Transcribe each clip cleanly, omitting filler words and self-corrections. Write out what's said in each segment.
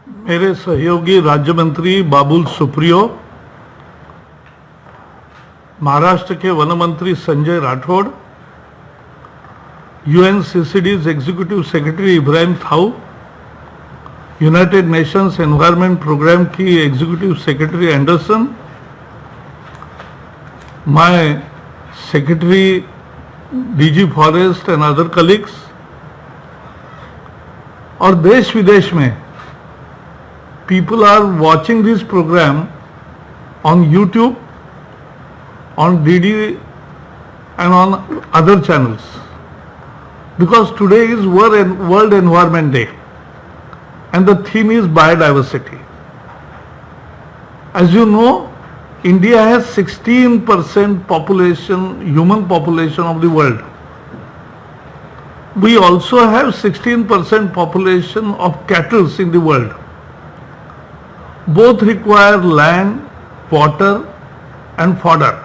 मेरे सहयोगी राज्य मंत्री बाबुल सुप्रियो, महाराष्ट्र के वन मंत्री Sanjay Rathod, UNCCD's executive secretary Ibrahim Thiaw, United Nations Environment Programme की executive secretary Andersen, my secretary DG forest and other colleagues, और देश विदेश में people are watching this program on YouTube, on DD and on other channels, because today is World Environment Day and the theme is biodiversity. As you know, India has 16% population, human population of the world. We also have 16% population of cattle in the world. Both require land, water and fodder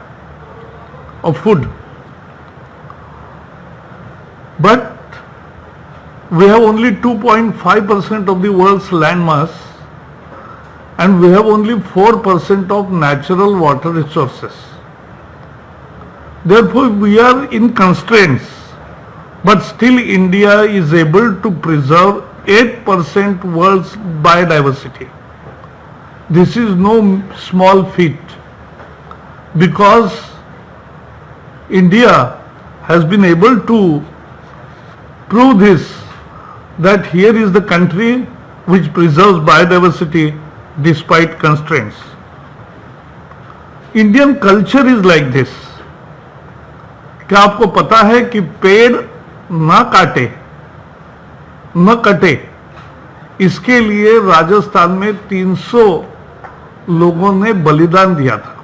or food. But we have only 2.5% of the world's land mass and we have only 4% of natural water resources. Therefore, we are in constraints, but still India is able to preserve 8% world's biodiversity. This is no small feat, because India has been able to prove this, that here is the country which preserves biodiversity despite constraints. Indian culture is like this. क्या आपको पता है कि पेड़ ना कटे, इसके लिए राजस्थान में 300 लोगों ने बलिदान दिया था.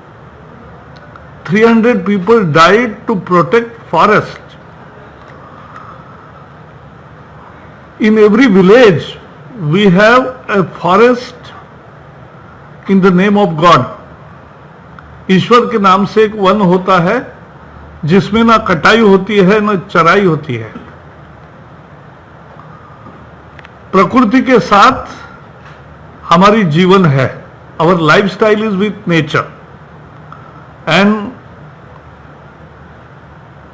300 people died to protect forest. In every village we have a forest in the name of God. ईश्वर के नाम से एक वन होता है जिसमें ना कटाई होती है ना चराई होती है. प्रकृति के साथ हमारी जीवन है. Our lifestyle is with nature, and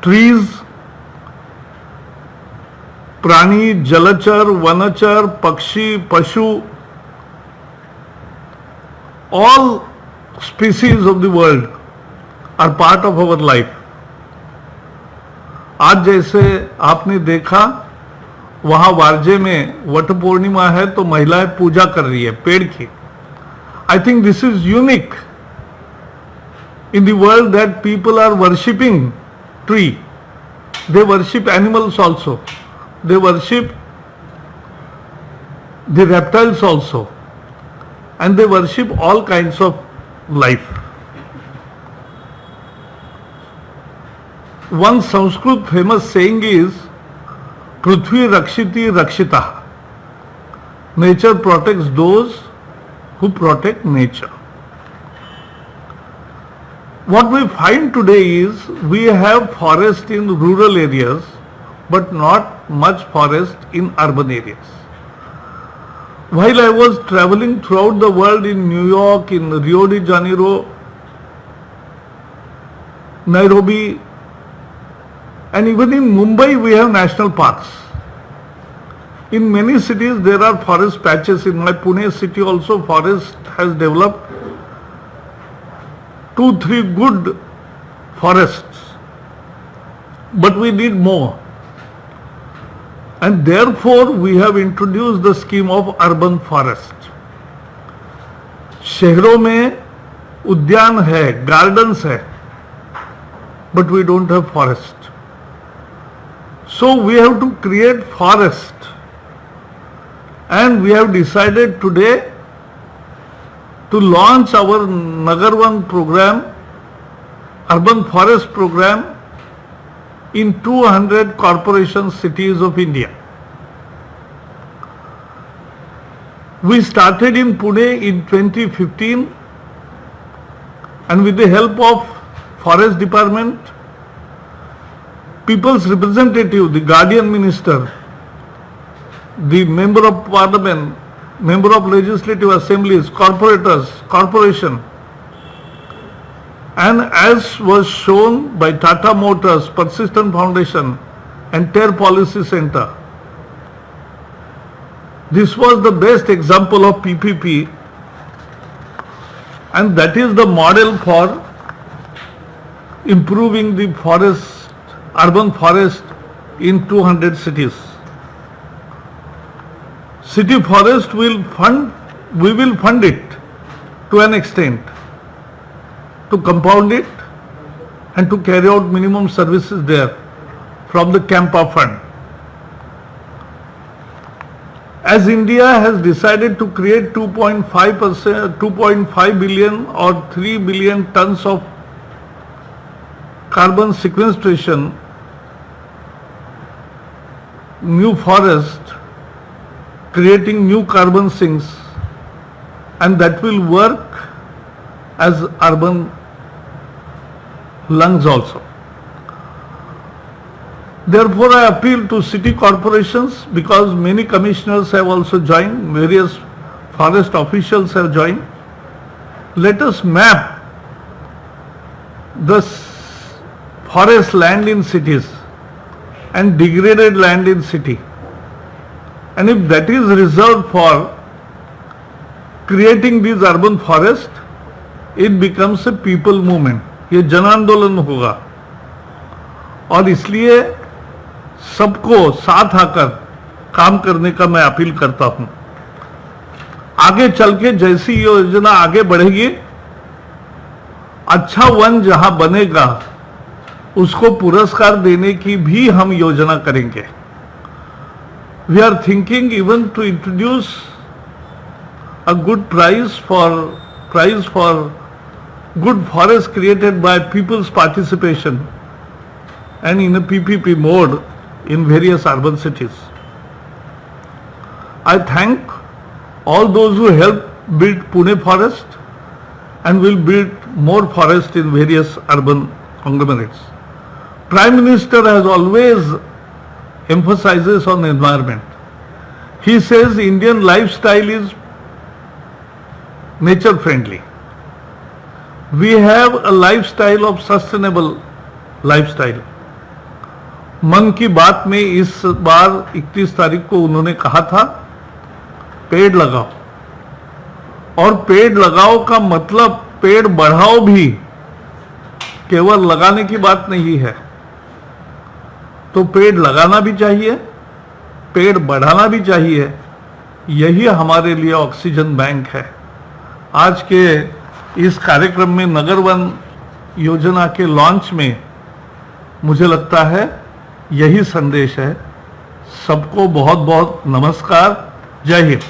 trees, प्राणी, जलचर, वनचर, पक्षी, पशु, all species of the world are part of our life. आज जैसे आपने देखा वहां वारजे में वट पूर्णिमा है तो महिलाएं पूजा कर रही है पेड़ की. I think this is unique in the world, that people are worshipping tree. They worship animals also. They worship the reptiles also. And they worship all kinds of life. One Sanskrit famous saying is, Prithvi Rakshiti Rakshita. Nature protects those who protect nature. What we find today is, we have forest in rural areas but not much forest in urban areas. While I was traveling throughout the world, in New York, in Rio de Janeiro, Nairobi, and even in Mumbai we have national parks. In many cities there are forest patches. In my Pune city also forest has developed 2-3 good forests. But we need more. And therefore we have introduced the scheme of urban forest. शहरों में उद्यान है, gardens है, but we don't have forest. So we have to create forest. And we have decided today to launch our Nagarvan program, urban forest program, in 200 corporation cities of India. We started in Pune in 2015, and with the help of Forest Department, People's Representative, the Guardian Minister, the Member of Parliament, member of legislative assemblies, corporation, and as was shown by Tata Motors, Persistent Foundation and TER Policy Center. This was the best example of PPP, and that is the model for improving the urban forest in 200 cities. City forest we will fund it to an extent, to compound it and to carry out minimum services there from the Campa fund. As India has decided to create 2.5 billion or 3 billion tons of carbon sequestration, new forest, creating new carbon sinks, and that will work as urban lungs also. Therefore, I appeal to city corporations, because many commissioners have also joined, various forest officials have joined. Let us map the forest land in cities and degraded land in city. And if that is reserved for creating these urban forests, it becomes a people movement. ये जन आंदोलन होगा, और इसलिए सबको साथ आकर काम करने का मैं अपील करता हूं. आगे चल के जैसी योजना आगे बढ़ेगी, अच्छा वन जहां बनेगा उसको पुरस्कार देने की भी हम योजना करेंगे. We are thinking even to introduce a good prize for good forest created by people's participation and in a PPP mode in various urban cities. I thank all those who helped build Pune forest and will build more forest in various urban conglomerates. Prime Minister has always emphasizes on environment. He says Indian lifestyle is nature friendly. We have a lifestyle of sustainable lifestyle. मन की बात में इस बार 31 तारीख को उन्होंने कहा था पेड़ लगाओ, और पेड़ लगाओ का मतलब पेड़ बढ़ाओ भी, केवल लगाने की बात नहीं है. तो पेड़ लगाना भी चाहिए, पेड़ बढ़ाना भी चाहिए. यही हमारे लिए ऑक्सीजन बैंक है. आज के इस कार्यक्रम में नगर वन योजना के लॉन्च में मुझे लगता है यही संदेश है. सबको बहुत बहुत नमस्कार. जय हिंद.